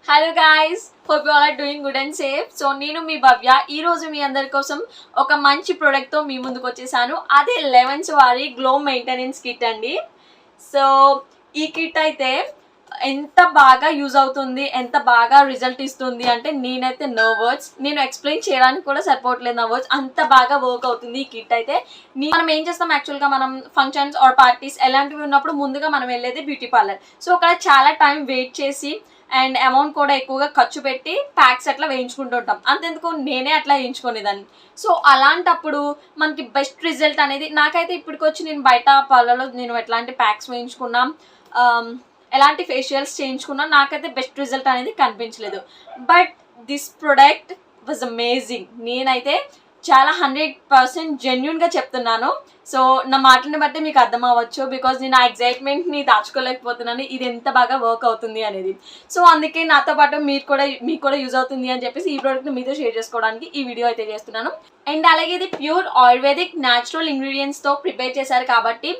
Hello guys, hope you all are doing good and safe. So నేను మీ భవ్య ఈ రోజు మీ అందరి కోసం ఒక మంచి ప్రోడక్ట్ తో మీ ముందుకు వచ్చేసాను. అదే లెవెన్స్ వారి గ్లో మెయింటెనెన్స్ కిట్ అండి. సో ఈ కిట్ అయితే ఎంత బాగా యూజ్ అవుతుంది, ఎంత బాగా రిజల్ట్ ఇస్తుంది అంటే నేనైతే నో వర్డ్స్. నేను ఎక్స్ప్లెయిన్ చేయడానికి కూడా సరిపోవట్లేదు నా వర్డ్స్, అంత బాగా వర్క్ అవుతుంది ఈ కిట్ అయితే. మనం ఏం చేస్తాం, యాక్చువల్గా మనం ఫంక్షన్స్ ఆర్ పార్టీస్ ఎలాంటివి ఉన్నప్పుడు ముందుగా మనం వెళ్ళేది బ్యూటీ పార్లర్. సో అక్కడ చాలా టైం వెయిట్ చేసి అండ్ అమౌంట్ కూడా ఎక్కువగా ఖర్చు పెట్టి ప్యాక్స్ అట్లా వేయించుకుంటూ ఉంటాం. అంతెందుకు నేనే అట్లా వేయించుకునేదాన్ని. సో అలాంటప్పుడు మనకి బెస్ట్ రిజల్ట్ అనేది నాకైతే ఇప్పటికొచ్చి నేను బయట పార్లర్లో నేను ఎట్లాంటి ప్యాక్స్ వేయించుకున్నా, ఎలాంటి ఫేషియల్స్ చేయించుకున్నా నాకైతే బెస్ట్ రిజల్ట్ అనేది కనిపించలేదు. But this product was amazing. నేనైతే చాలా 100% జెన్యున్గా చెప్తున్నాను. సో నా మాటలను బట్టి మీకు అర్థం అవ్వచ్చు, బికాజ్ నేను ఆ ఎగ్జైట్మెంట్ని దాచుకోలేకపోతున్నాను ఇది ఎంత బాగా వర్క్ అవుతుంది అనేది. సో అందుకే నాతో పాటు మీకు కూడా యూజ్ అవుతుంది అని చెప్పేసి ఈ ప్రోడక్ట్ని మీతో షేర్ చేసుకోవడానికి ఈ వీడియో అయితే చేస్తున్నాను. అండ్ అలాగే ఇది ప్యూర్ ఆయుర్వేదిక్ న్యాచురల్ ఇంగ్రీడియంట్స్తో ప్రిపేర్ చేశారు కాబట్టి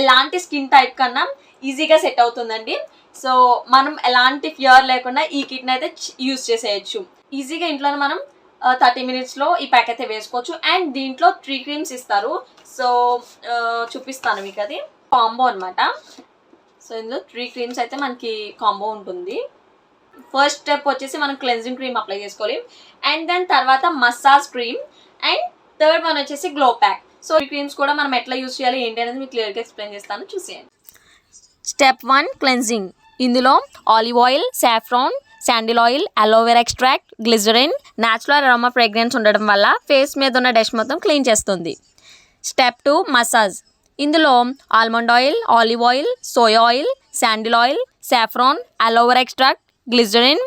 ఎలాంటి స్కిన్ టైప్ కన్నా ఈజీగా సెట్ అవుతుందండి. సో మనం ఎలాంటి ఫియర్ లేకుండా ఈ కిట్ని అయితే యూజ్ చేసేయచ్చు ఈజీగా. ఇంట్లోనే మనం 30 minutesలో ఈ ప్యాక్ అయితే వేసుకోవచ్చు. అండ్ దీంట్లో 3 creams ఇస్తారు. సో చూపిస్తాను మీకు, అది కాంబో అనమాట. సో ఇందులో 3 creams అయితే మనకి కాంబో ఉంటుంది. ఫస్ట్ స్టెప్ వచ్చేసి మనం క్లెన్జింగ్ క్రీమ్ అప్లై చేసుకోవాలి, అండ్ దెన్ తర్వాత massage cream, and third one వచ్చేసి గ్లో ప్యాక్. సో ఈ క్రీమ్స్ కూడా మనం ఎట్లా యూజ్ చేయాలి ఏంటి అనేది మీకు క్లియర్గా ఎక్స్ప్లెయిన్ చేస్తాను, చూసేయండి. Step 1 cleansing. ఇందులో olive oil, saffron, sandal oil, aloe vera extract, glycerin, natural aroma fragrance ఉండడం వల్ల ఫేస్ మీద ఉన్న డస్ట్ మొత్తం క్లీన్ చేస్తుంది. Step 2 massage. ఇందులో almond oil, olive oil, soya oil, sandal oil, saffron, aloe vera extract, glycerin,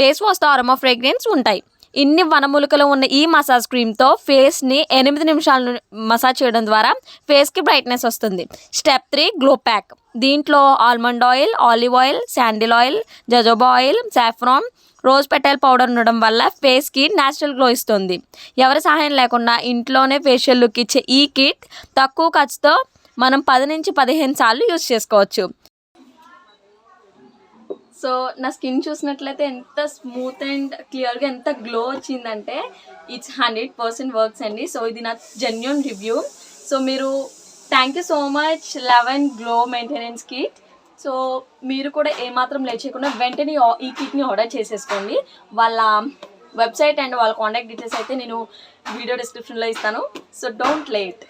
base వాష్తో aroma fragrance ఉంటాయి. ఇన్ని వనమూలికలు ఉన్న ఈ మసాజ్ క్రీమ్తో ఫేస్ని 8 నిమిషాలు మసాజ్ చేయడం ద్వారా ఫేస్కి బ్రైట్నెస్ వస్తుంది. Step 3 glow pack. దీంట్లో almond oil, olive oil, sandal oil, jojoba oil, saffron, rose petal powder ఉండడం వల్ల ఫేస్కి న్యాచురల్ గ్లో ఇస్తుంది. ఎవరి సహాయం లేకుండా ఇంట్లోనే ఫేషియల్ లుక్ ఇచ్చే ఈ కిట్ తక్కువ ఖర్చుతో మనం 10 నుంచి 15 సార్లు యూజ్ చేసుకోవచ్చు. సో నా స్కిన్ చూసినట్లయితే ఎంత స్మూత్ అండ్ క్లియర్గా ఎంత గ్లో వచ్చిందంటే ఇట్స్ 100% వర్క్స్ అండి. సో ఇది నా జెన్యూన్ రివ్యూ. సో మీరు thank you so much eleven glow maintenance kit. So మీరు కూడా ఏమాత్రం లేట్ చేయకుండా వెంటనే ఈ కిట్ని ఆర్డర్ చేసేసుకోండి. వాళ్ళ వెబ్సైట్ అండ్ వాళ్ళ కాంటాక్ట్ డీటెయిల్స్ అయితే నేను వీడియో డిస్క్రిప్షన్లో ఇస్తాను. So don't late.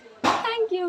Thank you.